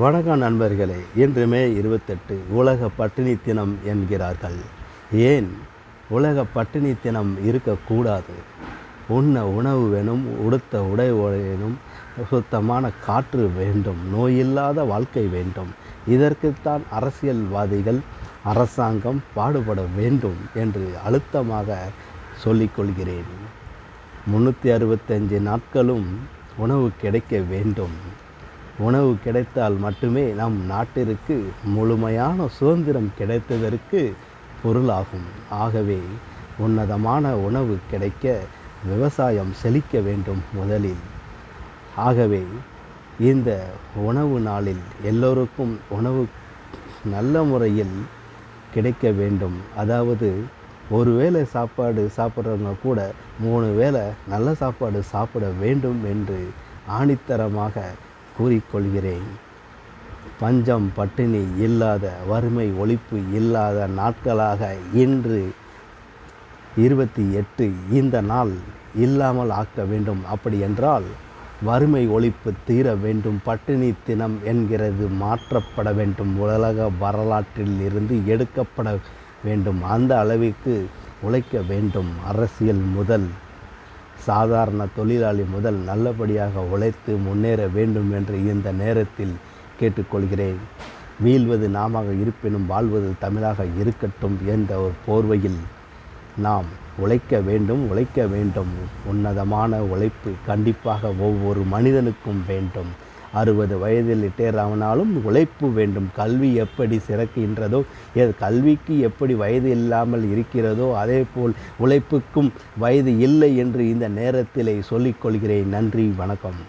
வணக்கம் நண்பர்களே. இன்று மே 28 உலக பட்டினி தினம் என்கிறார்கள். ஏன் உலக பட்டினி தினம் இருக்கக்கூடாது? உண்ண உணவு வேணும், உடுத்த உடை வேணும், சுத்தமான காற்று வேண்டும், நோயில்லாத வாழ்க்கை வேண்டும். இதற்குத்தான் அரசியல்வாதிகள் அரசாங்கம் பாடுபட வேண்டும் என்று அழுத்தமாக சொல்லிக்கொள்கிறேன். 365 நாட்களும் உணவு கிடைக்க வேண்டும். உணவு கிடைத்தால் மட்டுமே நம் நாட்டிற்கு முழுமையான சுதந்திரம் கிடைத்ததற்கு பொருளாகும். ஆகவே உன்னதமான உணவு கிடைக்க விவசாயம் செழிக்க வேண்டும் முதலில். ஆகவே இந்த உணவு நாளில் எல்லோருக்கும் உணவு நல்ல முறையில் கிடைக்க வேண்டும். அதாவது ஒரு வேளை சாப்பாடு சாப்பிட்றவங்க கூட 3 வேளை நல்ல சாப்பாடு சாப்பிட வேண்டும் என்று ஆணித்தரமாக கூறிக்கொள்கிறேன். பஞ்சம் பட்டினி இல்லாத, வறுமை ஒழிப்பு இல்லாத நாட்களாக இன்று 28 இந்த நாள் இல்லாமல் ஆக்க வேண்டும். அப்படி என்றால் வறுமை ஒழிப்பு தீர வேண்டும். பட்டினி தினம் என்கிறது மாற்றப்பட வேண்டும். உலக வரலாற்றில் இருந்து எடுக்கப்பட வேண்டும். அந்த அளவிற்கு உழைக்க வேண்டும். அரசியல் முதல் சாதாரண தொழிலாளி முதல் நல்லபடியாக உழைத்து முன்னேற வேண்டும் என்று இந்த நேரத்தில் கேட்டுக்கொள்கிறேன். வீழ்வது நாமாக இருப்பினும் வாழ்வது தமிழாக இருக்கட்டும் என்ற ஒரு போர்வையில் நாம் உழைக்க வேண்டும். உன்னதமான உழைப்பு கண்டிப்பாக ஒவ்வொரு மனிதனுக்கும் வேண்டும். 60 வயதில் ரிட்டையர் ஆனாலும் உழைப்பு வேண்டும். கல்வி எப்படி சிறக்கின்றதோ, கல்விக்கு எப்படி வயது இல்லாமல் இருக்கிறதோ, அதே போல் உழைப்புக்கும் வயது இல்லை என்று இந்த நேரத்தில் சொல்லிக்கொள்கிறேன். நன்றி, வணக்கம்.